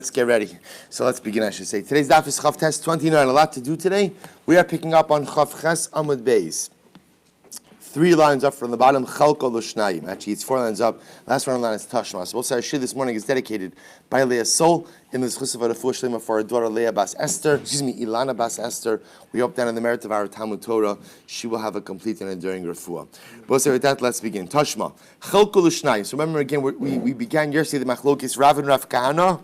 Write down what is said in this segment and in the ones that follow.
Let's get ready. So let's begin, I should say. Today's daf is Chav Tes 29. A lot to do today. We are picking up on Chav Ches Amud Beis. 3 lines up from the bottom, Chalko L'Shnayim. Actually, it's 4 lines up. Last one line is Tashma. So also, our shir this morning is dedicated by Leah's soul in the Zchus of Refuah Shlema for our daughter Leah Bas Esther. Ilana Bas Esther. We hope that in the merit of our Talmud Torah, she will have a complete and enduring refuah. But with that, let's begin. Tashma. Chalko L'Shnayim. So remember again, we began yesterday the Machlokes Rav and Rav Kahana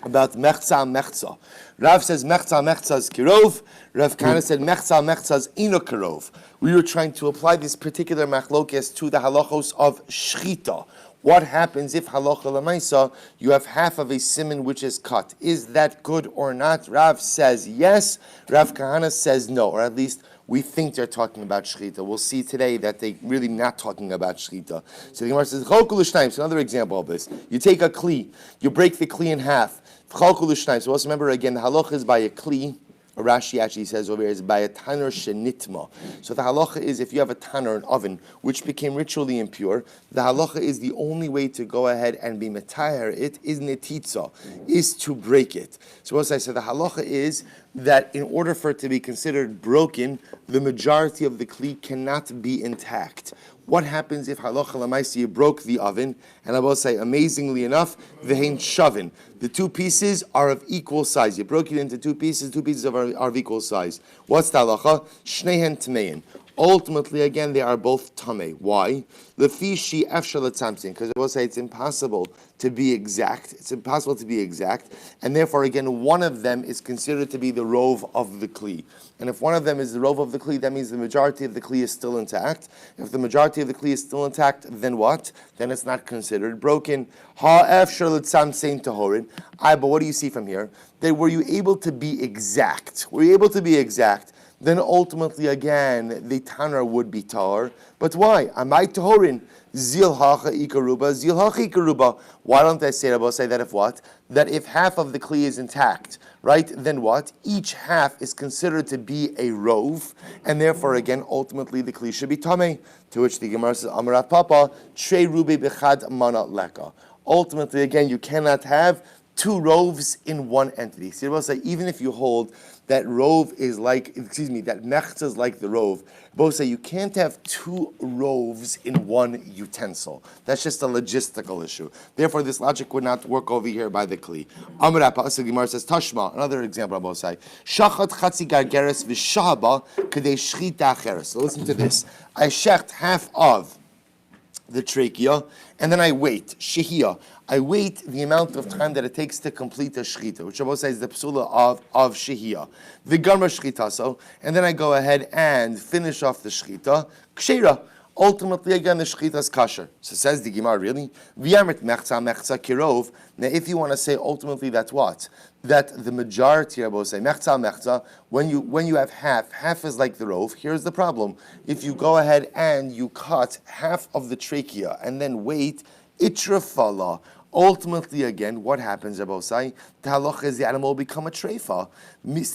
about mechza. Rav says mechza is kirov. Rav Kahana said mechza is ino kirov. We were trying to apply this particular machlokes to the halachos of shchita. What happens if halacha lemaisa you have half of a siman which is cut? Is that good or not? Rav says yes. Rav Kahana says no, or at least we think they're talking about shchita. We'll see today that they're really not talking about shchita. So the Gemara says, so another example of this. You take a kli, you break the kli in half. So also remember again, the halacha is by a kli. Rashi actually says over here is by a tanur shenitma. So the halacha is if you have a tanur, an oven, which became ritually impure, the halacha is the only way to go ahead and be metayer it is netitza, is to break it. So as I said, the halacha is that in order for it to be considered broken, the majority of the kli cannot be intact. What happens if halacha l'maisa you broke the oven? And I will say, amazingly enough, v'hein shavin. The two pieces are of equal size. You broke it into two pieces are of equal size. What's the halacha? Shnehen tmein. Ultimately, again, they are both tamei. Why? Lefishi efshal etzamtzin. Because I will say it's impossible to be exact. It's impossible to be exact. And therefore, again, one of them is considered to be the rove of the kli. And if one of them is the rove of the kli, that means the majority of the kli is still intact. If the majority of the kli is still intact, then what? Then it's not considered broken. Ha efshal etzamtzin tahorin. But what do you see from here? That were you able to be exact? Were you able to be exact? Then ultimately, again, the tanner would be tar. But why? Amai tahorin, zil hacha ikaruba, zil hacha ikaruba. Why don't I say that if what? That if half of the kli is intact, right, then what? Each half is considered to be a rove, and therefore, again, ultimately, the kli should be tamei. To which the Gemara says, Amarat Papa, trei rubi bechad mana leka. Ultimately, again, you cannot have two roves in one entity. So I say, even if you hold that rove is like, that mechza is like the rove, both say you can't have two roves in one utensil. That's just a logistical issue. Therefore, this logic would not work over here by the kli. Amar Pasuk Gemara says, Tashma, another example I will say, Shachat chatzi gargeres v'shahaba kadei shchita acheres. So listen to this. I shecht half of the trachea, and then I wait, shehiyah. I wait the amount of time that it takes to complete a shechita, which Rabbi says is the psula of shehiyah. The garma shechita, so, and then I go ahead and finish off the shechita, kshera. Ultimately, again, the shechita is kasher. So says the Gemara, really? V'yamrit mechza kirov. Now, if you want to say ultimately that's what? That the majority, Rabbi say, mechza, when you have half is like the rove. Here's the problem. If you go ahead and you cut half of the trachea and then wait, itrafala. Ultimately, again, what happens, Rabbi Say? The halacha is the animal will become a treifa.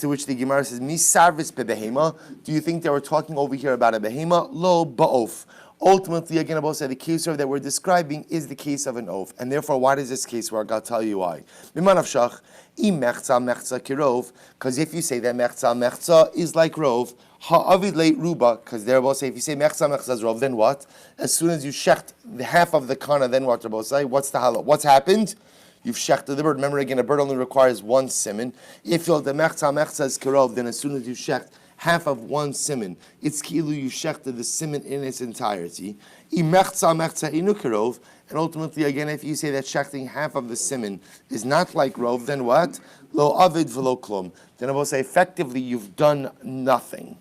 To which the Gemara says, misarvis bebehema. Do you think they were talking over here about a behema? Lo ba'of. Ultimately, again, Rabbi Say, the case that we're describing is the case of an oaf. And therefore, why does this case work? I'll tell you why. Mechza kirov. Because if you say that mechza is like rov, ha'avid leit ruba, because there will say, if you say mechza is rov, then what? As soon as you shecht the half of the kana, then what? Rabbi say, what's the halal? What's happened? You've shechted the bird. Remember again, a bird only requires one siman. If you're the mechza is kirov, then as soon as you shecht half of one siman, it's kilu you shechted the siman in its entirety. Mechza inu kirov. And ultimately, again, if you say that shechting half of the siman is not like rov, then what? Lo avid v'lo klum. Then I will say, effectively, you've done nothing.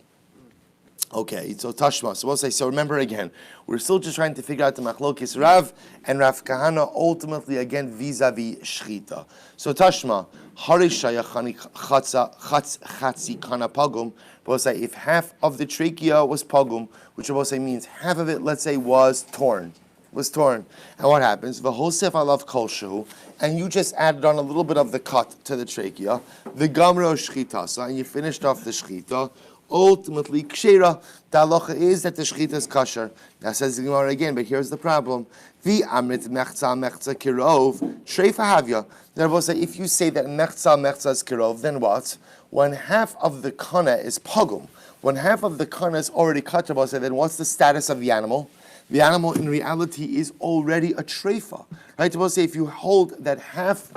Okay, so Tashma. So we'll say, so remember again, we're still just trying to figure out the machlokis Rav and Rav Kahana, ultimately, again, vis-a-vis shchita. So Tashma, harishaya chatzi kana pagum. We'll say, if half of the trachea was pagum, which we'll say means half of it, let's say, was torn. And what happens? V'hosef alav kolshu, and you just added on a little bit of the cut to the trachea, the gamro shchita, and you finished off the shchita. Ultimately, kshera, the halacha is that the shechita is kosher. Now says the Gemara again, but here's the problem. The amrit mechza kirov treifa havya. Then Rabbi say, if you say that mechza is kirov, then what? When half of the kana is pogum, when half of the kana is already cut, Rabbi say, then what's the status of the animal? The animal in reality is already a treifa. Right? Rabbi say, if you hold that half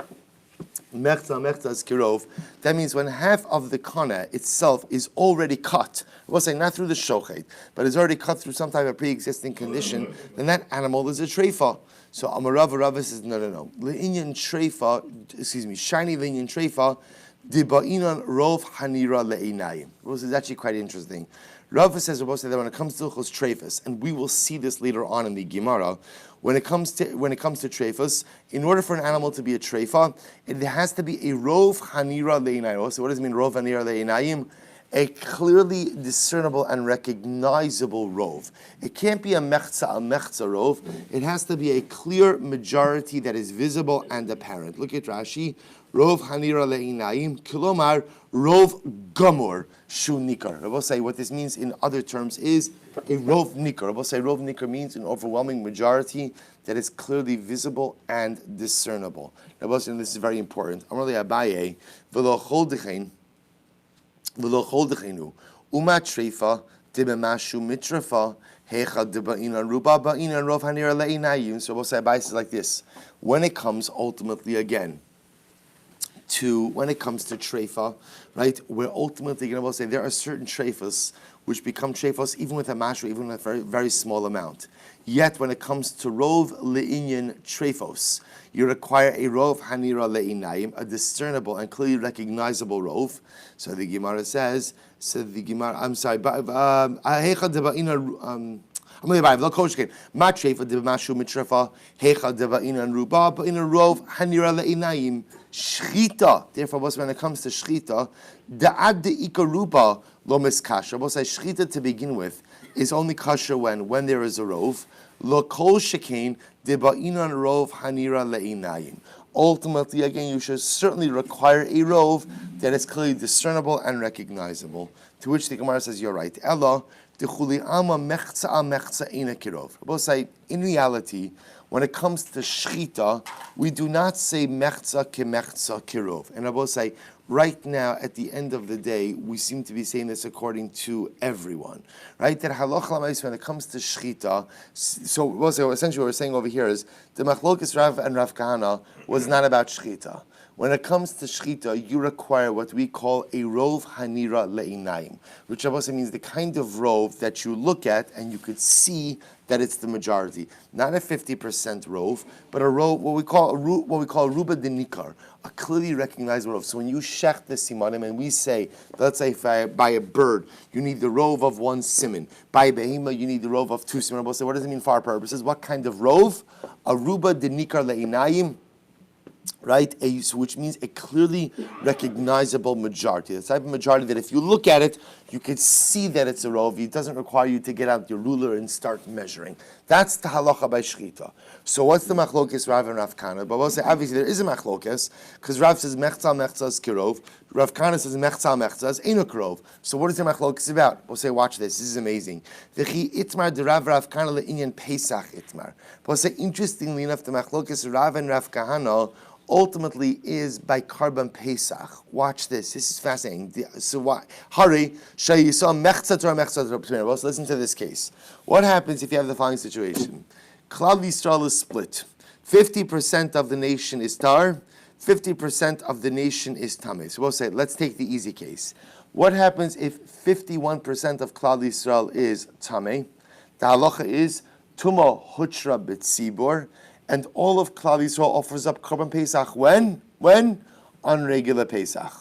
mechza is kirov, that means when half of the kana itself is already cut, we'll say not through the shochet, but is already cut through some type of pre-existing condition, then that animal is a treifa. So Rava says, no. Le'inyan treifa, shiny le'inyan treifa, diba'inan rov hanira le'inayim. This is actually quite interesting. Rava says that when it comes to Hilchos treifas, and we will see this later on in the Gemara, when it comes to treifas, in order for an animal to be a treifa, it has to be a rov hanira le'inayim. So what does it mean, rov hanira le'inayim? A clearly discernible and recognizable rov. It can't be a mechza rov. It has to be a clear majority that is visible and apparent. Look at Rashi. Rov hanira le'inayim, kilomar rov gamur shu nikar. I will say what this means in other terms is a rov nikar. I will say rov nikar means an overwhelming majority that is clearly visible and discernible. I will say, and this is very important. Amar le Abaye, v'lo chol dechein, Uma treifa dibemashu mitrafa hecha debainan ruba bainan rov hanira le'inayim. So we'll say advice is like this: when it comes ultimately again to treifa, right? We're ultimately going to say there are certain treifas which become treifas even with a mashra, even with a very, very small amount. Yet when it comes to rov le'inyan treifos, you require a rov hanira le'inayim, a discernible and clearly recognizable rov. So the Gemara says, I'm sorry, hecha deba'ina Ma treifa demashu mitrafa hecha deba'ina ruba ba'ina rov hanira le'inayim shchita. Therefore, when it comes to shchita, da'ad de'ika ruba lo miskasha. We'll say shchita to begin with is only kasher when there is a rov. Lo kol shekain deba'inan rov hanira le'inayim. Ultimately, again, you should certainly require a rov that is clearly discernible and recognizable. To which the Gemara says, you're right. Ella dechuli ama mechza ina kirov. We'll say, in reality, when it comes to shchita, we do not say mechza kemechza kirov. And I will say, right now, at the end of the day, we seem to be saying this according to everyone, right? That halacha l'mais, when it comes to shchita, so we'll say, essentially what we're saying over here is the machlokes Rav and Rav Kahana was not about shchita. When it comes to shchita, you require what we call a rov hanira le'inayim, which also means the kind of rov that you look at and you could see that it's the majority, not a 50% rov, but a rov, what we call ruba de nikar, a clearly recognizable rov. So when you shech the simanim and we say, let's say by a bird, you need the rov of one siman. By a behema, you need the rov of two siman. We'll say, what does it mean for our purposes? What kind of rov? A ruba de nikar le'inayim, right? Which means a clearly recognizable majority. The type of majority that if you look at it, you can see that it's a rov. It doesn't require you to get out your ruler and start measuring. That's the halacha by shchita. So what's the machlokes Rav and Rav Kahana? But we'll say obviously there is a machlokes because Rav says mechza is kirov. Rav Kahana says mechza is eno kirov. So what is the machlokes about? We'll say watch this. This is amazing. V'chi itmar de Rav Kahana le'inyan Pesach itmar. But we'll say interestingly enough the machlokes Rav and Rav Kahana ultimately is by Karban Pesach. Watch this. This is fascinating. So why? Hurry. Well, listen to this case. What happens if you have the following situation? Klal Yisrael is split. 50% of the nation is tar. 50% of the nation is tameh. So we'll say, let's take the easy case. What happens if 51% of Klal Yisrael is tameh? The halacha is tuma hutra b'tzibor. And all of Klal Yisrael offers up Korban Pesach when? On regular Pesach.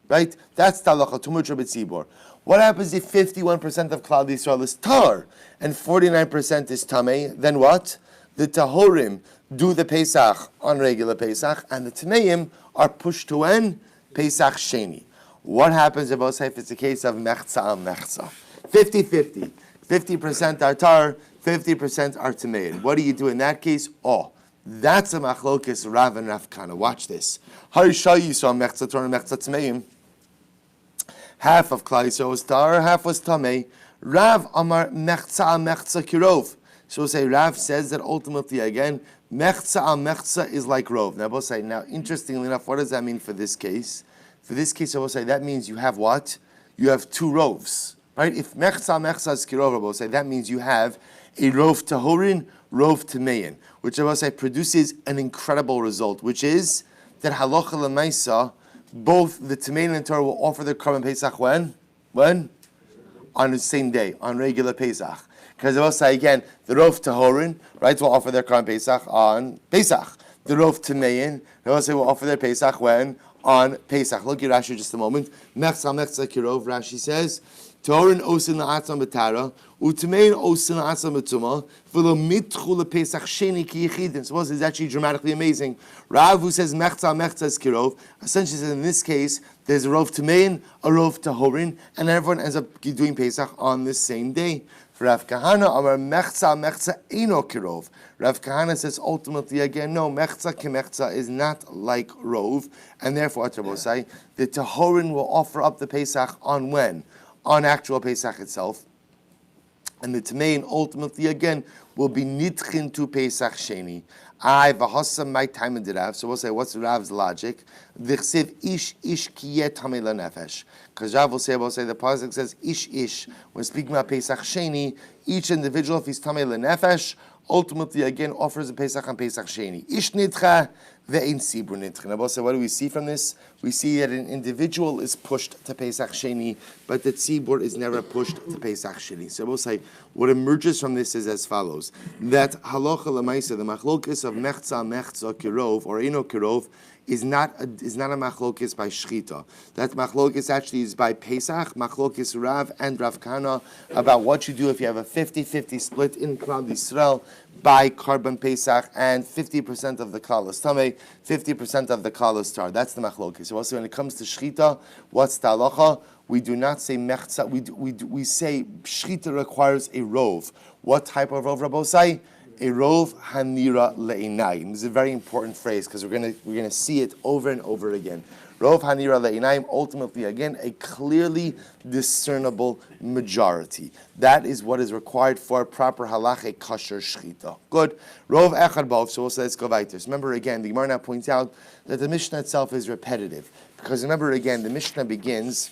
Right? That's Talacha, Tumutra B'tzibor. What happens if 51% of Klal Yisrael is Tar and 49% is Tameh? Then what? The Tahorim do the Pesach on regular Pesach and the Tameim are pushed to when? Pesach Sheni. What happens if it's a case of Mechza al Mechza? 50-50. 50% are Tar, 50% are Tameim. What do you do in that case? That's a machlokes Rav and Rav Kahana. Watch this. Harisha Yisrael mechza Torah mechza tmeim. Half of Klal Yisrael was tar, half was tamei. Rav Amar mechza kirov. So we'll say Rav says that ultimately again, mechza al mechza is like rov. Now we'll say, now interestingly enough, what does that mean for this case? For this case, I will say that means you have what? You have two rovs, right? If mechza al mechza is kirov, I will say that means you have a rov tahorin, rov tamein, which I will say produces an incredible result, which is that halacha l'maisa, both the tamein and Torah will offer their korban pesach when? When? On the same day, on regular Pesach. Because I will say again, the Rov Tahorin, right, will offer their Korban Pesach on Pesach. The Rov Tamein, they will say will offer their Pesach when? On Pesach. Look at Rashi just a moment. Mechza mechza kirov, Rashi says, Tahorin osin la'atzam b'tara, u'tamein osin la'atzam b'tumah, v'lo mitchu le'Pesach sheni ki yechidin. So it's actually dramatically amazing. Rav, who says mechza mechza is kirov, essentially says in this case, there's a rov tamein, a rov tahorin, and everyone ends up doing Pesach on the same day. For Rav Kahana, Amar mechza mechza eno kirov. Rav Kahana says ultimately again, no, mechza kemechza is not like rov, and therefore, the tahorin will offer up the Pesach on when? On actual Pesach itself. And the tamein ultimately again will be nitchin to Pesach sheni. My time in the Rav. So we'll say, what's Rav's logic? V'chsev ish kiyet hamei lanefesh. Because Rav will say, the pasuk says ish. When speaking about Pesach sheni, each individual, if he's tamei lanefesh, ultimately again offers a Pesach on Pesach sheni. Ish nitcha ve'ein sibur nitcha. Now we'll say, what do we see from this? We see that an individual is pushed to Pesach sheni, but the tzibur is never pushed to Pesach sheni. So we'll say, what emerges from this is as follows: that halacha l'maisa, the machlokes of mechza kirov or eno kirov, is not a machlokes by shchita. That machlokes actually is by Pesach, machlokes Rav and Rav Kahana, about what you do if you have a 50-50 split in Klal Yisrael by Karban Pesach, and 50% of the Klal is Tameh, 50% of the Klal is Tar. That's the machlokes. So also when it comes to shchita, what's the halacha? We do not say mechza, we say shchita requires a rov. What type of rov, Rabbosai? A rov hanira le'inayim. This is a very important phrase because we're gonna see it over and over again. Rov hanira le'inayim, ultimately again a clearly discernible majority. That is what is required for proper halachic kosher shchita. Good. Rov echad b'ov. So we'll say let's go weiter. Remember again, the Gemara now points out that the Mishnah itself is repetitive because remember again, the Mishnah begins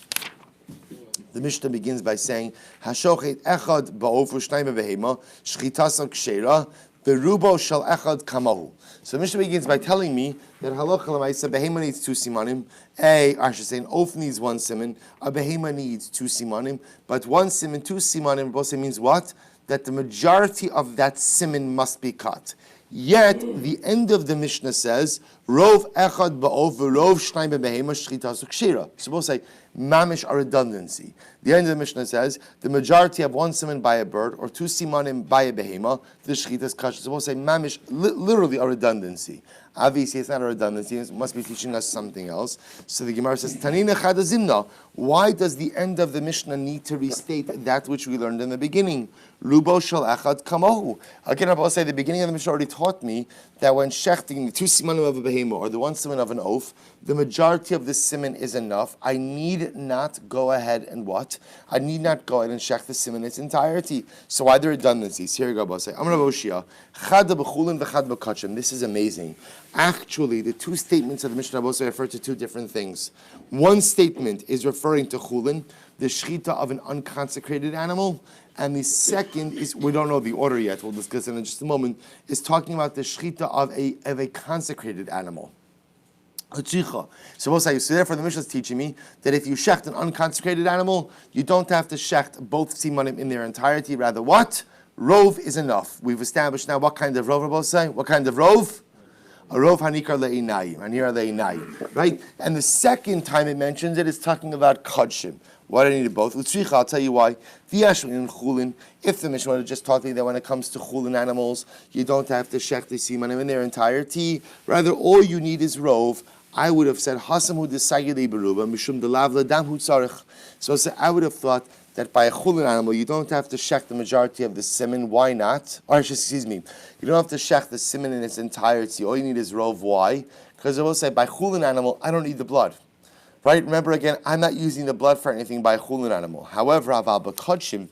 by saying, Hashochet echad ba'ov u'shnayim behema shchitasam kshera berubo shal echad kamahu. So the Mishnah begins by telling me that halacha l'maisa behema needs two simanim. I should say an oaf needs one siman, a behema needs two simanim, but one siman, two simanim, both means what? That the majority of that siman must be cut. Yet the end of the Mishnah says, Rov echad ba'ov v'rov shnayim behema shchitasam kshera. So we'll say mamish a redundancy. The end of the Mishnah says the majority have one siman by a bird or two simanim by a behema. The shchita is kosher. So we'll say mamish, literally a redundancy. Obviously, it's not a redundancy. It must be teaching us something else. So the Gemara says, Tanina chadazimna. Why does the end of the Mishnah need to restate that which we learned in the beginning? Lubo shel echad kamohu. Again, I will say the beginning of the Mishnah already taught me that when shechting the two simanim of a behema or the one siman of an oaf, the majority of the siman is enough. I need not go ahead and what? I need not go ahead and shech the siman in its entirety. So why the redundancies? Here you go, Bossai. Amar Boshia, chada b'chulin v'chad b'kachim. This is amazing. Actually, the two statements of the Mishnah Bossai refer to two different things. One statement is referring to chulin, the shchita of an unconsecrated animal, and the second is, we don't know the order yet, we'll discuss it in just a moment, is talking about the shchita of a consecrated animal. So we'll say, so therefore the Mishnah is teaching me that if you shecht an unconsecrated animal, you don't have to shecht both simanim in their entirety, rather what? Rov is enough. We've established now what kind of rov, we'll say? What kind of rov? A rov hanikar le'inayim, hanira le'inayim, right? And the second time it mentions it is talking about kodshim. Why do I need both? I'll tell you why. If the Mishnah had just taught me that when it comes to chulin animals, you don't have to shech the simanim in their entirety, rather all you need is rov, I would have said hasam hu desayidei beruba mishum delav ladam hu tzarich. So I would have thought that by a chulin animal you don't have to shech the majority of the siman. Why not? Or excuse me, you don't have to shech the siman in its entirety. All you need is rov. Why? Because I will say by chulin animal I don't need the blood. Right? Remember again, I'm not using the blood for anything by a chulin animal. However, aval b'kodshim,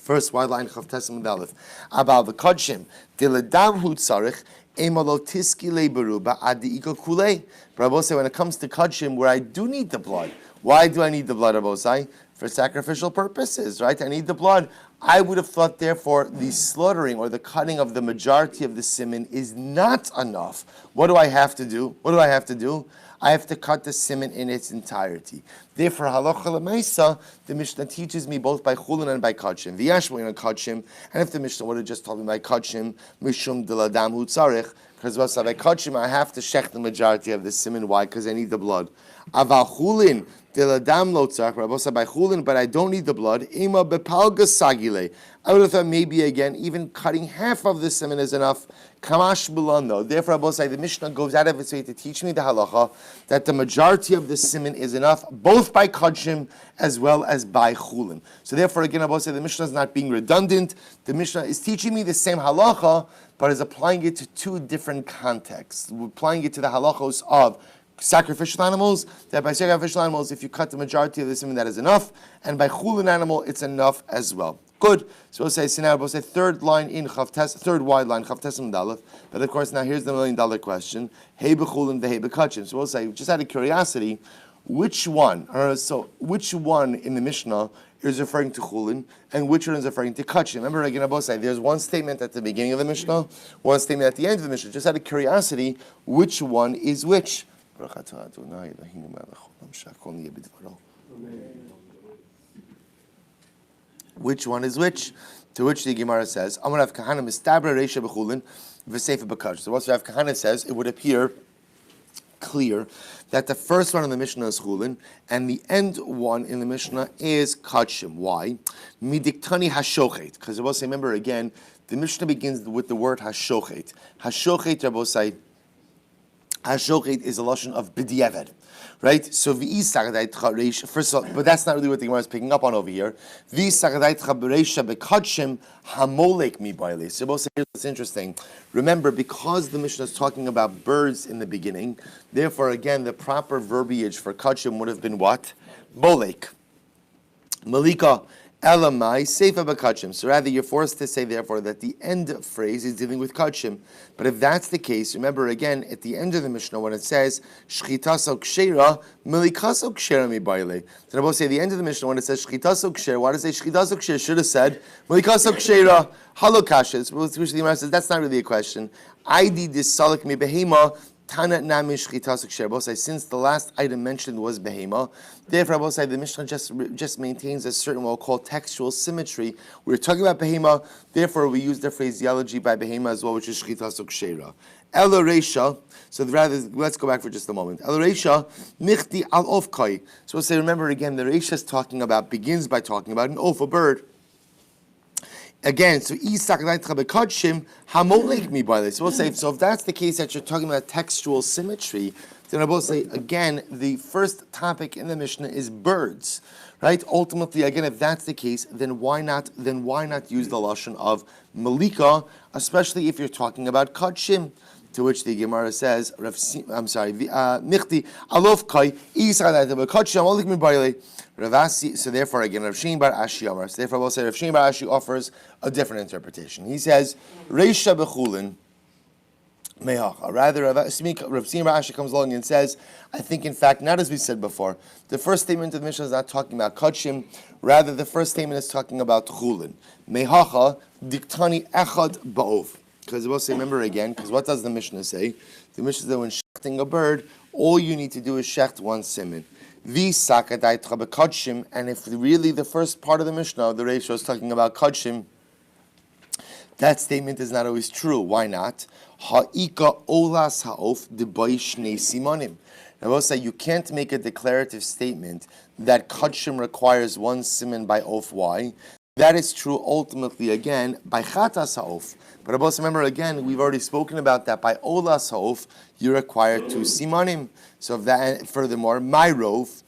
First wide line, Chav Tesam and Aleph. Abal v'kodshim, diladam hu tzarich, emalo tiski leberuba adi iko kulei. But Rabosai, when it comes to kodshim, where I do need the blood, why do I need the blood, Rabosai? For sacrificial purposes, right? I need the blood. I would have thought, therefore, the slaughtering or the cutting of the majority of the siman is not enough. What do I have to do? I have to cut the siman in its entirety. Therefore, halacha l'maisa, the Mishnah teaches me both by Chullin and by kodshim. V'yashmo in kodshim, and if the Mishnah would have just told me by kodshim, mishum deladam hu tzarich, because by kodshim I have to shech the majority of the siman. Why? Because I need the blood. Aval Chullin, deladam lo tzarich, Rabbi by Chullin, but I don't need the blood. Ema bepalga sagile. I would have thought maybe again, even cutting half of the siman is enough. Kamash bulan though. Therefore, Rabbi the Mishnah goes out of its way to teach me the halacha that the majority of the siman is enough, both by kodshim as well as by Chullin. So therefore, again, Rabbi the Mishnah is not being redundant. The Mishnah is teaching me the same halacha, but is applying it to two different contexts. We're applying it to the halachos of sacrificial animals, that by sacrificial animals, if you cut the majority of the siman, that is enough, and by Chullin animal, it's enough as well. Good. So we'll say, third line in Chavtes, third wide line, Chavtes and Daleth. But of course, now here's the $1 million question. Hey b'Chullin v'hei b'kodshim. So we'll say, just out of curiosity, which one in the Mishnah is referring to Chullin, and which one is referring to kodshim? Remember, again, I both say, there's one statement at the beginning of the Mishnah, one statement at the end of the Mishnah. Just out of curiosity, which one is which? Which one is which? To which the Gemara says, I'm going to have Kahana mistabra reisha b'Chullin v'seifa b'kodshim. So once we have Kahana says, it would appear clear that the first one in the Mishnah is Chullin, and the end one in the Mishnah is kodshim. Why? Midiktani hashochet. Because Rabbi say, remember again, the Mishnah begins with the word hashochet. Hashochet, Rabbi say, hashochet is a lashon of b'diavad. Right? So first of all, but that's not really what the Gemara is picking up on over here. So it's interesting. Remember, because the Mishnah is talking about birds in the beginning, therefore again the proper verbiage for kodshim would have been what? Bolek. Malika. Elamai seifa b'kodshim. So rather, you're forced to say, therefore, that the end phrase is dealing with kodshim. But if that's the case, remember again at the end of the Mishnah when it says shchitaso kshera, milikaso kshera mibayle. So I will say the end of the Mishnah when it says shchitaso kshera, why does it say shchitaso kshera? Should have said milikaso kshera halokashes. Which the Gemara says that's not really a question. Aidi disalik mi behema. Tana namish chitasuk sher. Since the last item mentioned was behema, therefore the Mishnah just maintains a certain what we'll call textual symmetry. We're talking about behema, therefore we use the phraseology by behema as well, which is chitasuk shera. Ela reisha. So rather, let's go back for just a moment. Ela reisha michti al ofkai. So we'll say, remember again, the reisha begins by talking about an of, a bird. Again, so kodshim hamolek mi by this. We'll say, so if that's the case that you're talking about textual symmetry, then I will say again, the first topic in the Mishnah is birds, right? Ultimately, again, if that's the case, then why not use the lashon of malika, especially if you're talking about kodshim? To which the Gemara says, michti alof kai kodshim hamolek mi by. Ravasi, so therefore again, Rav Shmuel bar Ashi Amar. So therefore, we'll say Rav Shmuel bar Ashi offers a different interpretation. He says, Reisha b'Chullin mehacha. Rather, Rav Shmuel bar Ashi comes along and says, I think in fact, not as we said before, the first statement of the Mishnah is not talking about kodshim. Rather, the first statement is talking about Chullin. Mehacha diktani echad ba'ov. Because we'll say, remember again, because what does the Mishnah say? The Mishnah says that when shechting a bird, all you need to do is shecht one siman. And if really the first part of the Mishnah, the Reish is talking about kodshim, that statement is not always true. Why not? Ha'ika olas ha'of debai shnei simanim. I will say you can't make a declarative statement that kodshim requires one siman by of. Why? That is true ultimately again by chatas ha'of. But also remember again, we've already spoken about that by olas ha'of, you require two simanim. So if that, furthermore, my rov.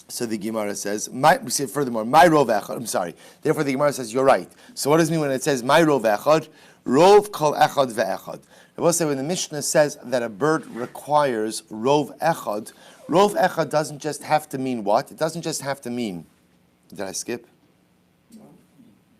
So the Gemara says, my rov echad. I'm sorry. Therefore, the Gemara says you're right. So what does it mean when it says my rov echad? Rov kol echad ve'echad. I will say when the Mishnah says that a bird requires rov echad doesn't just have to mean what? It doesn't just have to mean. Did I skip?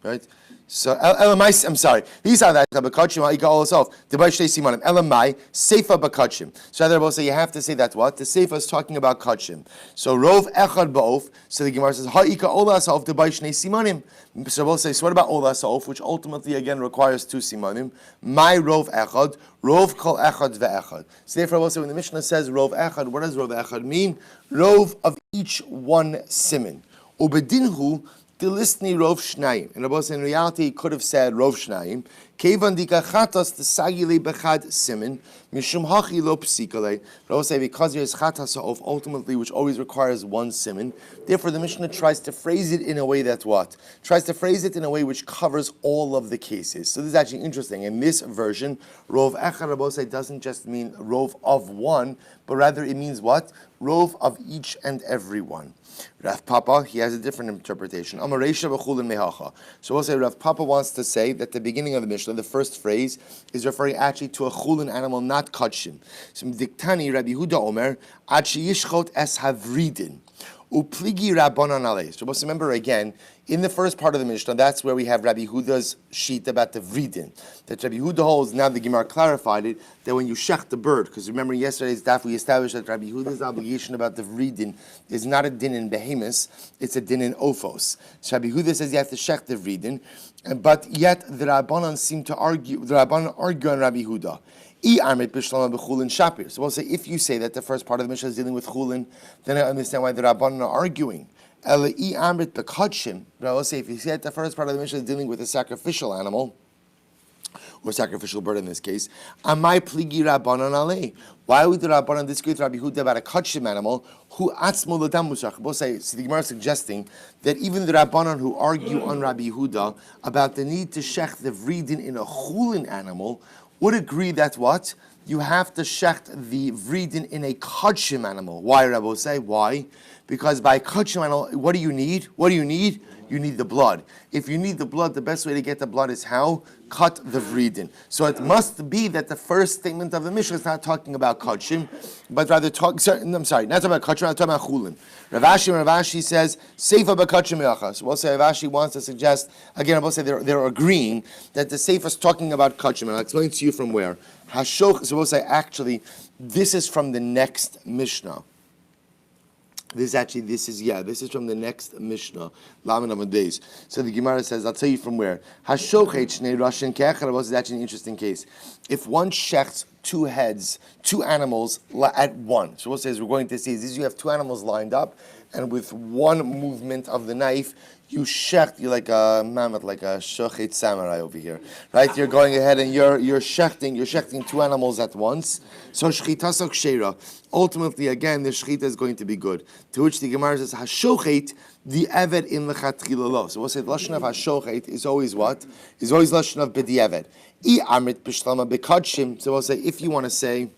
right? So elamai, I'm sorry. These are that bakachim. I got all this off. The Baishnei simanim elamai seifa bakachim. So other will say you have to say that what the seifa is talking about kachim. So rov echad ba'of. So the Gemara says ha'ika olas of the Baishnei simanim. So we'll say so. What about olas of, which ultimately again requires two simanim? My rov echad, rov kol echad ve'echad. So therefore we'll say when the Mishnah says rov echad, what does rov echad mean? Rov of each one siman. Ubedinhu. Dilistni rov shnayim. And Rabbi said in reality he could have said rov shnayim. Kevan dikachatas the sagile bechad simin mishum hachi lo psikale. Rabbi said because there is chatas of ultimately which always requires one simin. Therefore the Mishnah tries to phrase it in a way that what? Tries to phrase it in a way which covers all of the cases. So this is actually interesting. In this version, rov echad Rabbi said doesn't just mean rov of one, but rather it means what? Rov of each and every one. Rav Papa, he has a different interpretation. Amareisha b'chulin mehacha. So we'll say Rav Papa wants to say that the beginning of the Mishnah, the first phrase, is referring actually to a chulin animal, not kachim. So Diktani Rabbi Huda Omer, ad sheyishchot es havridin. Upligi rabbanan alei. So let's remember again, in the first part of the Mishnah, that's where we have Rabbi Huda's sheet about the vridin. That Rabbi Huda holds, now the Gemara clarified it, that when you shech the bird, because remember yesterday's daf we established that Rabbi Huda's obligation about the vridin is not a din in behemoths, it's a din in ophos. So Rabbi Huda says you have to shech the vridin, but yet the Rabbanan seem to argue, the Rabbanan argue on Rabbi Huda. So we'll say, if you say that the first part of the Mishnah is dealing with chulin, then I understand why the Rabbanan are arguing. But we'll say, if you say that the first part of the Mishnah is dealing with a sacrificial animal, or sacrificial bird in this case, amai pligi Rabbanan alei. Why would the Rabbanan disagree with Rabbi Huda about a kachim animal who atzmo l'dam musach? We'll say, so the Gemara is suggesting that even the Rabbanan who argue on Rabbi Huda about the need to shech the vridin in a chulin animal would agree that what? You have to shecht the vridin in a kachim animal. Why, Rabbi say? Why? Because by kachim animal, what do you need? What do you need? You need the blood. If you need the blood, the best way to get the blood is how? Cut the vridin. So it must be that the first statement of the Mishnah is not talking about kachim, but rather not talking about kachim, I'm talking about chulin. Rav Ashi says, seifa b'kachim me'acha. So we'll say Rav Ashi wants to suggest, again, we'll say they're agreeing that the seifa is talking about kachim, and I'll explain to you from where. Hashoch, so we'll say, actually, this is from the next Mishnah. This is from the next Mishnah, Lamed Amud Beis. So the Gemara says, I'll tell you from where. Hashochet shnei rashin ke'echad. This is actually an interesting case. If one shechts two heads, two animals at once, so we'll say, as we're going to see, is you have two animals lined up, and with one movement of the knife, you shecht, you're like a mammoth, like a shochet samurai over here, right? You're going ahead and you're shechting two animals at once. So shchita kshera. Ultimately, again, the shchita is going to be good. To which the Gemara says, hashochet the eved in lechatchila lo. So we'll say the lashon of hashochet is always what? Is always lashon of b'di eved. I amit b'shlama b'kadshim. So we'll say if you want to say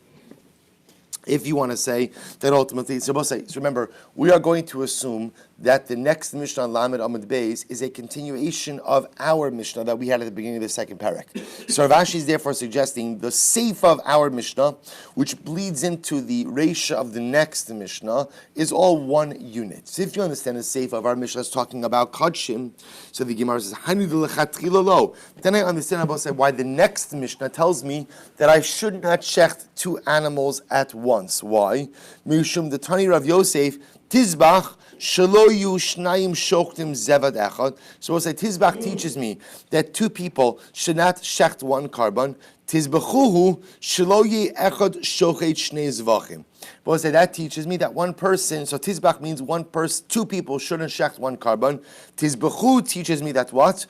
that ultimately, so we'll say, so remember, we are going to assume that the next Mishnah on Lamed Amud Beis is a continuation of our Mishnah that we had at the beginning of the second parak. So Rav Ashi is therefore suggesting the seif of our Mishnah, which bleeds into the Reisha of the next Mishnah, is all one unit. So if you understand the seif of our Mishnah is talking about Kadshim, so the Gemara says, then I understand why the next Mishnah tells me that I should not shecht two animals at once. Why? Mishum the Tani Rav Yosef, Tizbach, Shaloyu Shnayim Shochtim Zevad Echad. So we'll say Tizbach teaches me that two people should not shecht one carbon. Tizbachuhu Shaloye Echad Shochet Shnei Zvachim. We'll say that teaches me that one person, so Tizbach means one person, two people shouldn't shecht one carbon. Tizbachu teaches me that what?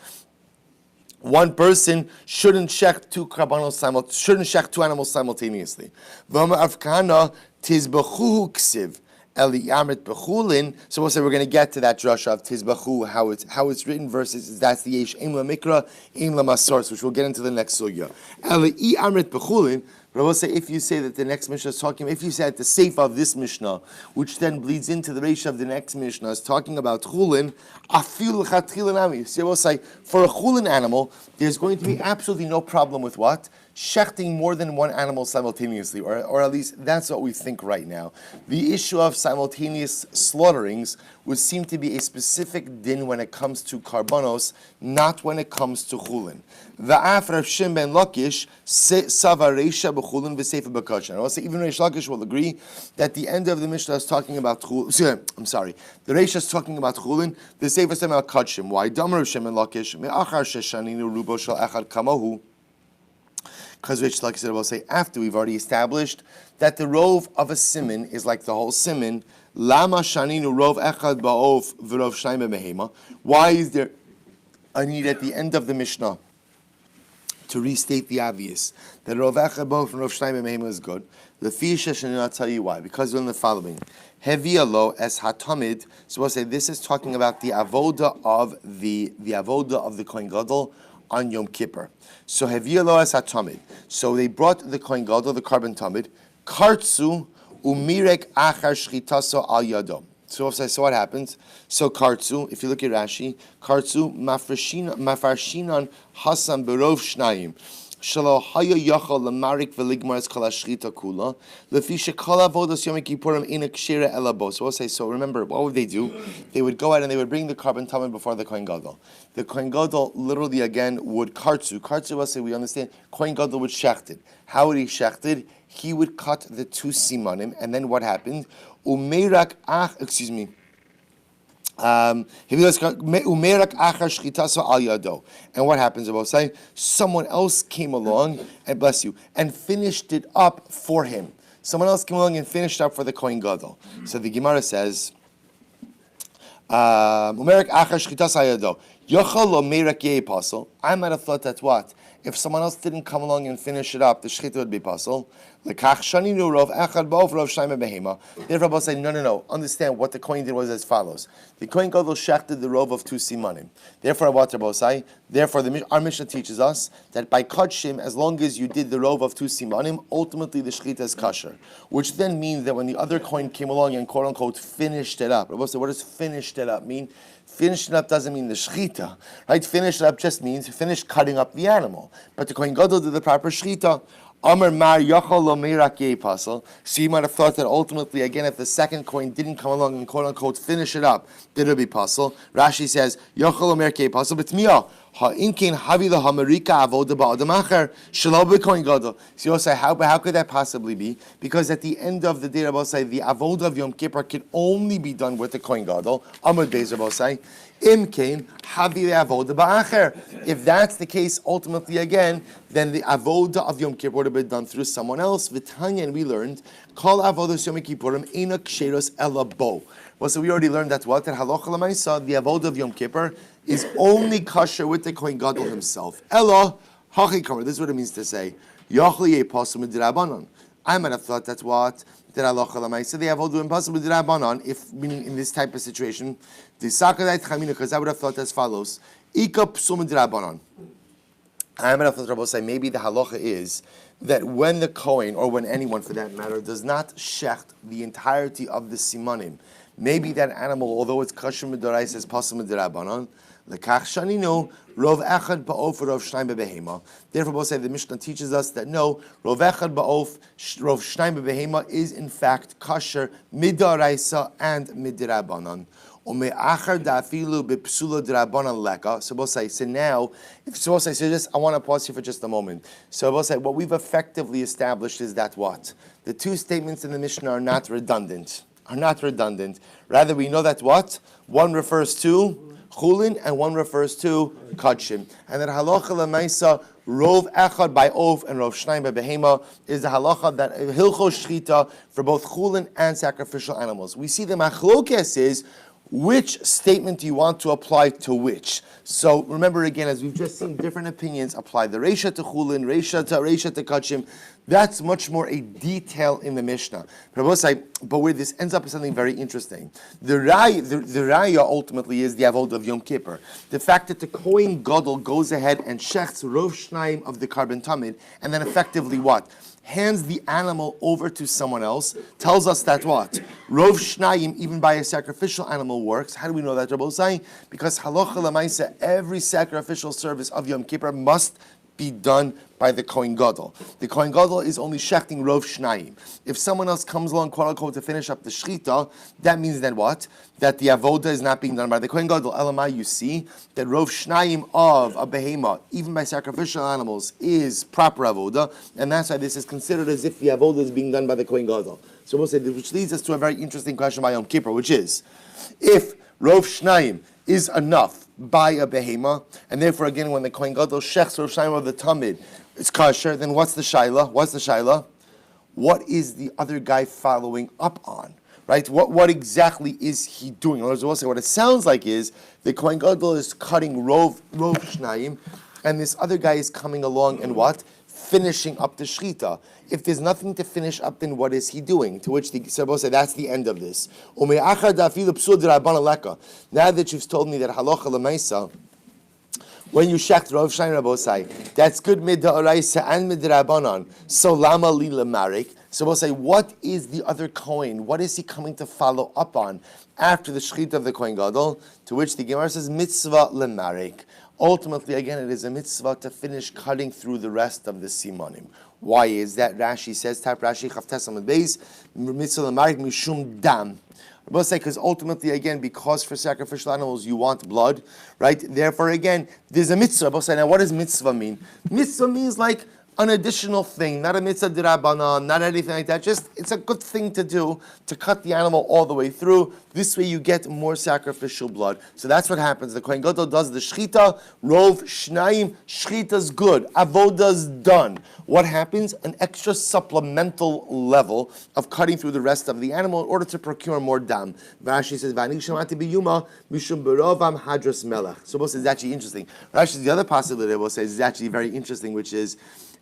One person shouldn't shecht two animals simultaneously. V'amar Avkana Tizbachuhu Ksiv. Eli Yamrit Bechulin. So we'll say we're going to get to that drasha of Tizbachu, how it's written versus that's the Yesh Ein La Mikra, Ein La Masors, which we'll get into the next sugya. Eli Yamrit Bechulin. But we'll say if you say that the next Mishnah is talking, if you say that the seif of this Mishnah, which then bleeds into the Reish of the next Mishnah, is talking about Chullin, Afil Chatchilanami. So we'll say for a Chullin animal, there's going to be absolutely no problem with what? shechting more than one animal simultaneously, or at least that's what we think right now. The issue of simultaneous slaughterings would seem to be a specific din when it comes to karbanos, not when it comes to chulin. Va'af Rav Shimon ben Lakish sava reisha b'chulin v'seifa b'kosher. Also, even Reish Lakish will agree that the end of the Mishnah is talking about chulin. I'm sorry, the reisha is talking about chulin. The seifa is talking about kachim. Why? Damar Rav Shimon ben Lakish me'achar sheshaninu rubo shel echad kamahu. Because Reish Lakish will say, after we've already established that the rove of a siman is like the whole siman, lama shaninu rov echad ba'of v'rov shnayim b'mehema. Why is there a need at the end of the Mishnah to restate the obvious that rov echad ba'of and rov shnayim b'mehema is good? The fish, and I'll tell you why. Because we're in the following. Hevi alo es hatamid. So we'll say this is talking about the avoda of the avoda of the Kohen Gadol on Yom Kippur. So Hevielo as hatamid. So they brought the Kohen Gadol, the carbon tamid, kartzu umirek achar shchitaso al yado. So what happens? So kartzu, if you look at Rashi, kartzu mafarshinan hasan berov shnayim. Shalo haya yachal lamarik veligmar es kol hashchita kula lefi shekol avodas yom kippurim ina kshira elabo. So we'll say, so remember, what would they do? They would go out and they would bring the carbon tamid before the Kohen Gadol. The Kohen Gadol literally again would kartzu. Kartzu, we'll say, we understand, Kohen Gadol would shechted. How would he shechted? He would cut the two simanim, and then what happened? Umeirak and what happens about saying someone else came along and bless you and finished it up for him. Someone else came along and finished up for the Kohen Gadol. So the Gemara says, I might have thought that what? If someone else didn't come along and finish it up, the shechita would be possible. Therefore, I'll say, no. Understand what the Kohen did was as follows. The Kohen Gadol shechted the rov of two simanim. Therefore, our Mishnah teaches us that by kachim, as long as you did the rov of two simanim, ultimately the shechita is kasher. Which then means that when the other Kohen came along and quote unquote finished it up, Rabbi say, what does finished it up mean? Finished it up doesn't mean the shechita, right? Finished it up just means finish cutting up the animal. But the Kohen Gadol did the proper shechita. Amar Mar Yachal Lo Meirak Yei Pasal. So you might have thought that ultimately, again, if the second coin didn't come along and quote unquote finish it up, then it'll be pasal. Rashi says Yachal Lo Meirak Yei Pasal, but Mia Ha'inkin Havi Lo Hamarika Avoda Ba'adam Acher Shelo BeKohen Gadol. So you'll say, how could that possibly be? Because at the end of the day, Rabbi say the avoda of Yom Kippur can only be done with the Kohen Gadol. Amud Beis Rabbi say. If that's the case, ultimately again, then the avoda of Yom Kippur would have been done through someone else. V'tanya, and we learned, Kol avodas Yom Kippurim ena ksheros ela bo. Well, so we already learned that what? That halacha l'maisa, the avoda of Yom Kippur is only kosher with the Kohen Gadol himself. Ela hachi kamer. This is what it means to say, Yachli yepasu midrabanan. I might have thought that's what that halacha l'maisa. They have all do impossible midrabanan. If meaning in this type of situation, the sakadait chamina, because I would have thought as follows: Ika psum midrabanan. I might have thought Rabbi say maybe the halacha is that when the Kohen or when anyone for that matter does not shecht the entirety of the simanim, maybe that animal, although it's kosher midorais, is possible midrabanan. Lekach shaninu rov echad ba'of rov shnayim bebehema. Therefore, both say the Mishnah teaches us that no, rov echad ba'of rov shnayim bebehema is in fact kosher midaraisa and midrabanan. Ume'achar da'afilu b'psula drabanan leka. So both say, so now, so just I want to pause here for just a moment. So both say what we've effectively established is that what the two statements in the Mishnah are not redundant. Rather, we know that what one refers to Chullin and one refers to Kachim. And that halacha l'maisa rov echad by of and rov shnayim by behema is the halacha that hilchos shchita for both Chullin and sacrificial animals. We see the machlokes is which statement do you want to apply to which? So remember again, as we've just seen, different opinions apply the reisha to Chullin, reisha to Kachim. That's much more a detail in the Mishnah. But where this ends up is something very interesting. The raya ultimately is the avodah of Yom Kippur. The fact that the Kohen Gadol goes ahead and shechts rov shnayim of the carbon tamid, and then effectively what? Hands the animal over to someone else, tells us that what? Rov shnayim, even by a sacrificial animal, works. How do we know that, Rabbi Osai? Because halacha l'maisa, every sacrificial service of Yom Kippur must be done by the Kohen Gadol. The Kohen Gadol is only shechting rov shnayim. If someone else comes along, quote unquote, to finish up the shechita, that means then what? That the avoda is not being done by the Kohen Gadol. Elamai, you see that rov shnayim of a behema, even by sacrificial animals, is proper avoda, and that's why this is considered as if the avoda is being done by the Kohen Gadol. So we'll say, which leads us to a very interesting question by Yom Kippur, which is, if rov shnayim is enough by a behema, and therefore again when the Kohen Gadol shechs rov shnayim of the tamid, it's kosher, then what's the shaila? What's the shaila? What is the other guy following up on? Right? What exactly is he doing? In other words, we'll say what it sounds like is the Kohen Gadol is cutting rov shnayim, and this other guy is coming along and what? Finishing up the shechita. If there's nothing to finish up, then what is he doing? To which the Sarbos say that's the end of this. Now that you've told me that halacha l'maisa, when you shecht rov shnayim rabosai, that's good mid'oraisa and midrabanan. So lama li lemarik. So we'll say, what is the other Kohen? What is he coming to follow up on after the shechita of the Kohen Gadol? To which the Gemara says mitzvah lemarik. Ultimately, again, it is a mitzvah to finish cutting through the rest of the simanim. Why is that? Rashi says, Tap Rashi Chavtes Amud Beis, mitzvah lemarik mishum dam. We'll say, because ultimately, again, because for sacrificial animals you want blood, right? Therefore, again, there's a mitzvah. We'll say, now what does mitzvah mean? Mitzvah means like an additional thing, not a mitzvah d'Rabbanan, not anything like that. Just, it's a good thing to do, to cut the animal all the way through. This way you get more sacrificial blood. So that's what happens. The Kohen Gadol does the shechita, rov shnayim, shechita's good, avoda's done. What happens? An extra supplemental level of cutting through the rest of the animal in order to procure more dam. Rashi says, V'ani shamati biyuma mishum berovam hadras melech. So we'll say it's actually interesting. Rashi says the other possibility we'll say is actually very interesting, which is,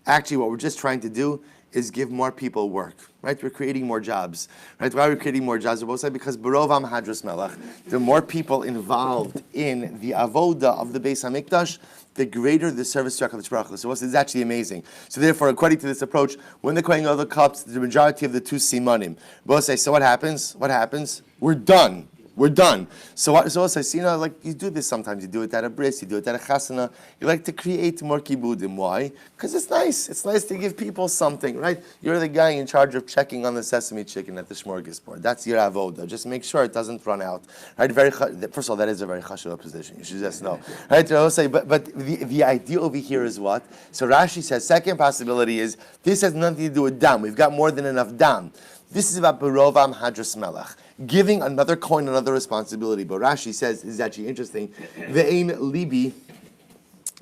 actually, what we're just trying to do is give more people work, right? We're creating more jobs, right? Why are we creating more jobs? We're both saying because Barovam Hadras Melech, the more people involved in the avoda of the Beis Hamikdash, the greater the service to HaKadosh Baruch Hu. So it's actually amazing. So therefore, according to this approach, when the Kohen Gadol cups the majority of the two simanim, both say, so what happens? What happens? We're done. We're done. So also, like you do this sometimes. You do it at a bris, you do it at a chasana. You like to create more kibudim. Why? Because it's nice. It's nice to give people something, right? You're the guy in charge of checking on the sesame chicken at the smorgasbord. That's your avoda. Just make sure it doesn't run out. Right? First of all, that is a very chashuv position. You should just know. Right? Also, but the idea over here is what? So Rashi says, second possibility is this has nothing to do with dam. We've got more than enough dam. This is about Barovam Hadras Melech, giving another coin another responsibility. But Rashi says, this is actually interesting. Ve'ein libi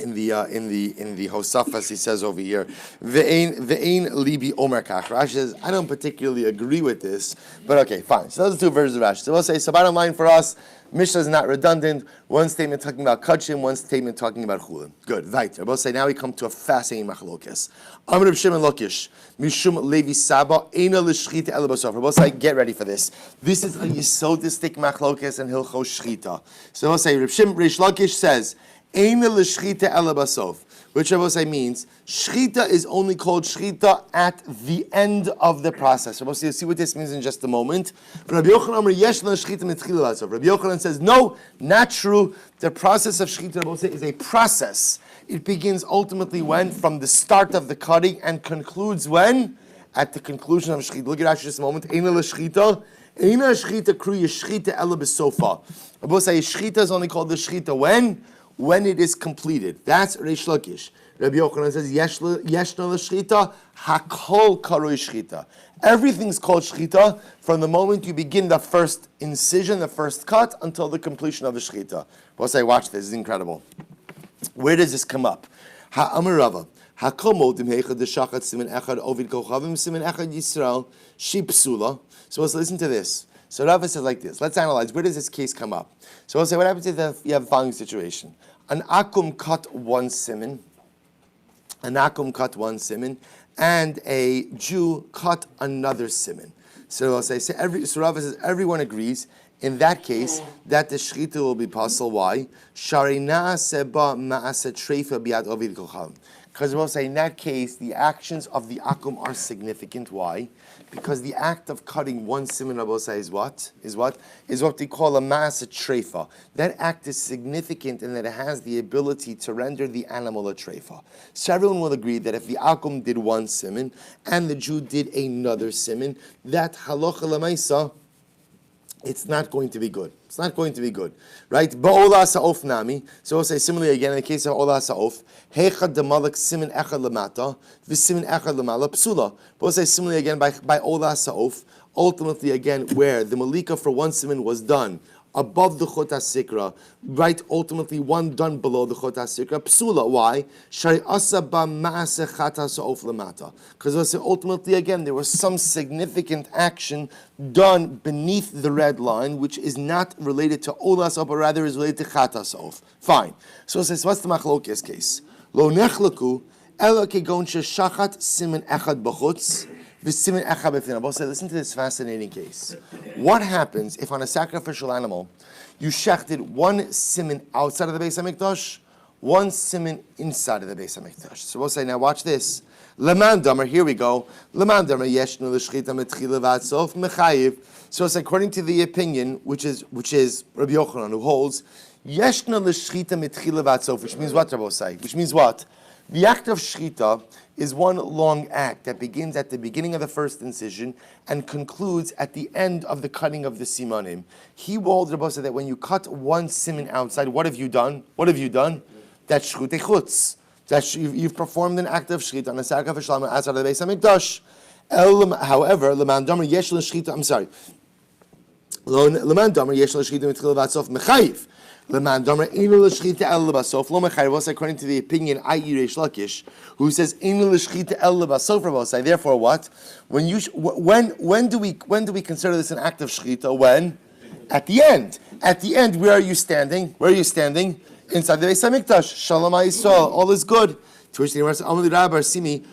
in the Hosafas, he says over here, Ve'ein libi omer kach. Rashi says, I don't particularly agree with this, but okay, fine. So those are two versions of Rashi. So we'll say, so bottom line for us, Mishnah is not redundant. One statement talking about kachim, one statement talking about chullin. Good. Right. I will say now we come to a fascinating machlokes. Amr Reb Shimon Lakish, Mishum Levi Saba, Eina l'shchita el basov. I will say, get ready for this. This is a yesodistic machlokes and hilchos shchita. So I will say, Reb Shimon Reish Lakish says, Eina l'shchita el basov, which I will say means shchita is only called shchita at the end of the process. We'll see what this means in just a moment. Rabbi Yochanan says, no, not true. The process of shchita, we'll say, is a process. It begins ultimately when? From the start of the cutting and concludes when? At the conclusion of shchita. Look at Rashi just a moment. Eina l'shchita. Eina shchita kru yeshchita ela b'sofa. We'll say shchita is only called the shchita when? When it is completed. That's Reish Lakish. Rabbi Yochanan says, Yeshna l'shchita, hakol karoi shchita. Everything's called shchita from the moment you begin the first incision, the first cut, until the completion of the shchita. We'll say, watch this, it's incredible. Where does this come up? Ha'amar Rava, hakol modim heichad d'shachat simen echad ovid kochavim simen echad Yisrael shi psula. So let's listen to this. So Rava says like this. Let's analyze. Where does this case come up? So we'll say, what happens if you have the following situation? An akum cut one siman, and a Jew cut another siman. So we'll say, Rava says, everyone agrees in that case that the shechita will be possible. Why? Because we'll say in that case, the actions of the akum are significant. Why? Because the act of cutting one siman, Rabbi say, is what? Is what they call a maasa treifa. That act is significant in that it has the ability to render the animal a treifa. So everyone will agree that if the akum did one siman and the Jew did another siman, that halacha lemaisa, it's not going to be good. It's not going to be good, right? Ba'ola sa'of nami. So we'll say similarly again in the case of ola sa'of, heichad demalak simin echad lamata, v'simin echad lamala psula. But we'll say similarly again by ola sa'of, ultimately again where the malika for one simin was done above the chot sikra, right? Ultimately, one done below the chot sikra. Psula. Why? Shari asa ba maase chata sa'of lamata. Because ultimately, again, there was some significant action done beneath the red line, which is not related to ola sa'of, but rather is related to chata sa'of. Fine. So it says, what's the machlokes case? Lo nechlaku ela kegon shachat simen echad b'chutz. Listen to this fascinating case. What happens if on a sacrificial animal you shechted one siman outside of the Beis HaMikdash, one siman inside of the Beis HaMikdash? So we'll say, now watch this. Leman damer, here we go. Leman damer yeshnu l'shchita metchila v'atzof mechayiv. So it's according to the opinion, which is Rabbi Yochanan, who holds yeshnu l'shchita metchila v'atzof, which means what, Rabbi say? Which means what? The act of shchita is one long act that begins at the beginning of the first incision and concludes at the end of the cutting of the simanim. He will hold Rabbi said that when you cut one siman outside, what have you done? What have you done? That's shchutei chutz. That you've performed an act of shchita on a sacrificial animal outside of the Beis HaMikdash. However, leman damer yesh l'shchita. I'm sorry. Leman damer yesh l'shchita mitchil v'atzof mechayiv. According to the opinion, i.e. Reish Lakish, who says therefore what? When do we consider this an act of shchita? When? At the end. At the end, where are you standing? Where are you standing? Inside the Beis HaMikdash. Shalom Yisrael. All is good. To which the Gemara says, Amar Rabba Simi.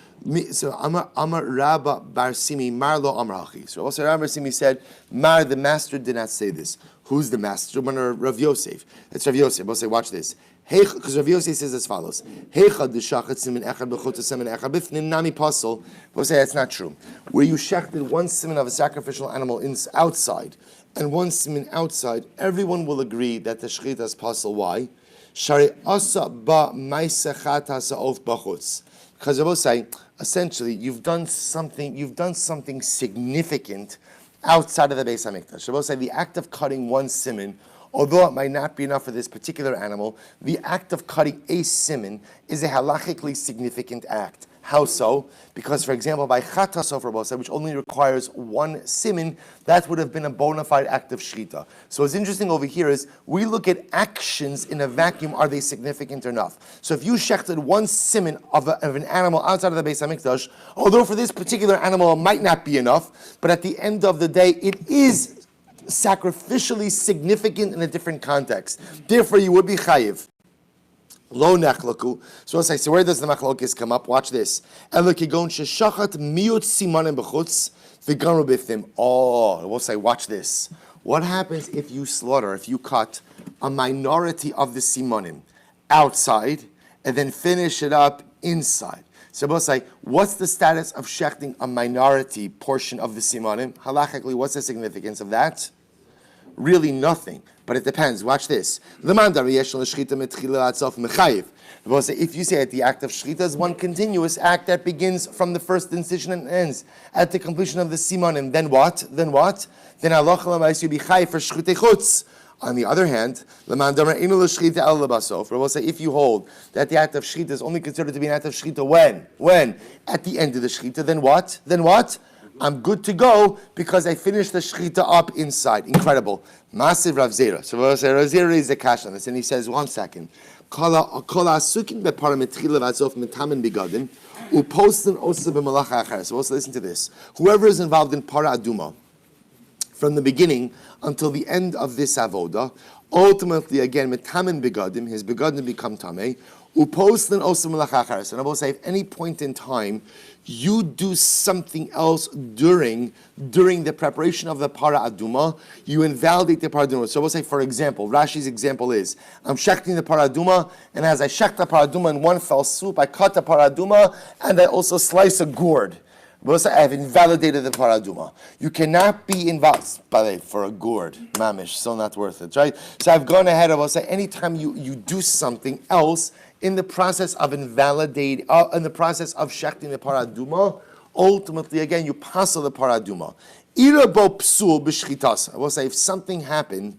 So Amar Rabba Bar Simi Marlo Amar Hachi. So also Rabba Simi said, Mar, the master did not say this. Who's the master? Rav Yosef. It's Rav Yosef. We'll say, watch this. Because Rav Yosef says as follows. We'll say that's not true. Where you shechted one siman of a sacrificial animal outside and one siman outside, everyone will agree that the shechita is possible. Why? Because I will say, essentially, you've done something significant outside of the Beis HaMikdash. I will say the act of cutting one siman, although it might not be enough for this particular animal, the act of cutting a siman is a halachically significant act. How so? Because, for example, by chata sofer, which only requires one siman, that would have been a bona fide act of shchita. So what's interesting over here is we look at actions in a vacuum. Are they significant enough? So if you shechted one siman of an animal outside of the Beis HaMikdash, although for this particular animal it might not be enough, but at the end of the day it is sacrificially significant in a different context. Therefore you would be chayiv. Lo nechlaku. So let's say, so where does the machlokes come up? Watch this. Elakigon sheshachat miut simanim b'chutz v'gamru b'ftim. Oh, we'll say, watch this. What happens if you cut a minority of the simanim outside and then finish it up inside? So we'll say, what's the status of shechting a minority portion of the simanim? Halachically, what's the significance of that? Really nothing, but it depends. Watch this. If you say that the act of shchita is one continuous act that begins from the first incision and ends at the completion of the simanim, then what? Then halacha you be chayiv for shchutei chutz. On the other hand, Rabbi will say, if you hold that the act of shchita is only considered to be an act of shchita when? At the end of the shchita, then what? I'm good to go because I finished the shechita up inside. Incredible. Massive Rav Zera. So Rav Zera raised a kash on this, and he says, 1 second. So also listen to this. Whoever is involved in para aduma, from the beginning until the end of this avoda, ultimately again, metamen begadim, his begadim become tameh, Upostlin osam malachacharis. And I will say, if any point in time you do something else during the preparation of the para aduma, you invalidate the para aduma. So we'll say, for example, Rashi's example is, I'm shechting the para aduma, and as I shech the para aduma in one fell swoop, I cut the para aduma, and I also slice a gourd. We'll say, I have invalidated the para aduma. You cannot be involved, by the way, for a gourd, mamish, so not worth it, right? So I've gone ahead, I will say, anytime you do something else, in the process of in the process of shechting the paraduma, ultimately, again, you pass the paraduma. Irabo psul b'shchitas. I will say, if something happened,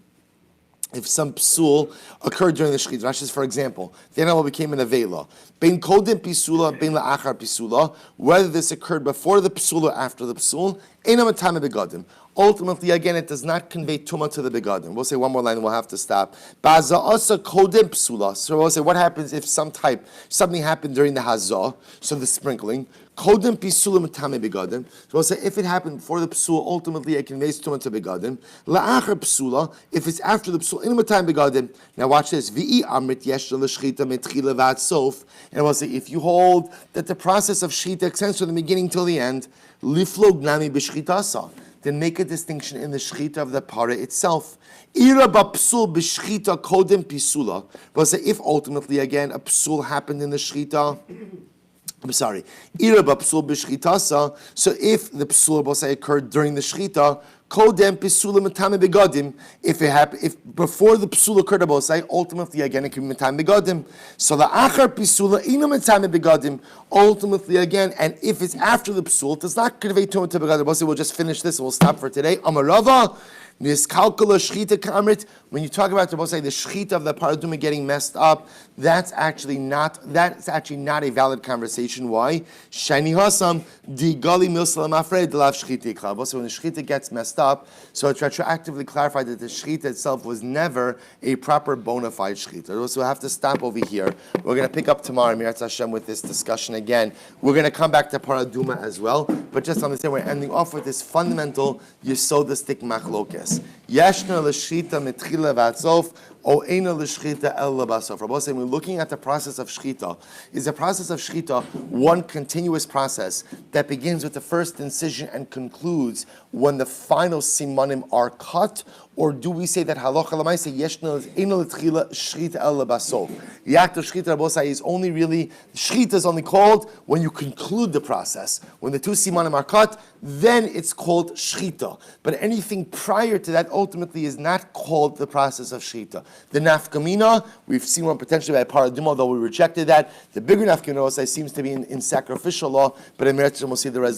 if some psul occurred during the shechit, Rashi says, for example, the animal became an avela. Ben kodim pisula, ben la'achar pisula, whether this occurred before the psul or after the psul, einam atame begadim. Ultimately, again, it does not convey tumah to the begadim. We'll say one more line and we'll have to stop. Baza'asa kodim psula. So we'll say, what happens if something happened during the hazah, so the sprinkling, kodim pisula matame begadim. So we'll say, if it happened before the psul, ultimately it conveys tumah to begadim. La'achar psula, if it's after the psul, inam matame begadim. Now watch this. V'i amrit yesh l'shchita metchila v'at sof. And we'll say, if you hold that the process of shchita extends from the beginning till the end, liflog nami b'shchitasa, then make a distinction in the shchita of the para itself. Ira b'psul b'shchita kodem pisula. But say, if ultimately again a psul happened in the shchita, I'm sorry, ira b'psul b'shchitasa. So if the psul, say, occurred during the shchita, kodem pisula matame begadim. If before the psul occurred, I will say, ultimately again it can be matame begadim. So the achar pisula ina matame begadim. Ultimately again, and if it's after the psul, it does not convey to begadim. We'll just finish this and we'll stop for today. Amarava. When you talk about the shchita of the paraduma getting messed up, that's actually not a valid conversation. Why? Shani hasam di gali milsalam afred lav shchita iklav. So when the shchita gets messed up, so it's retroactively clarified that the shchita itself was never a proper bona fide shchita. So we'll have to stop over here. We're going to pick up tomorrow, Mirat Hashem, with this discussion again. We're going to come back to paraduma as well, but just understand we're ending off with this fundamental yesodistic machlokes. Yeshna l'shchita mitchila v'atzof, o eina l'shchita el labasof. Rabbi saying, we're looking at the process of shchita. Is the process of shchita one continuous process that begins with the first incision and concludes when the final simanim are cut? Or do we say that halacha l'maaseh yeshna eina l'tchila shchita el labasof? The act of shchita, Rabbi say, is only really, shchita is only called when you conclude the process. When the two simanim are cut, then it's called shchita. But anything prior to that ultimately is not called the process of shchita. The nafkamina, we've seen one potentially by paraduma, though we rejected that. The bigger nafkamina seems to be in sacrificial law, but in Meretz we'll see the result.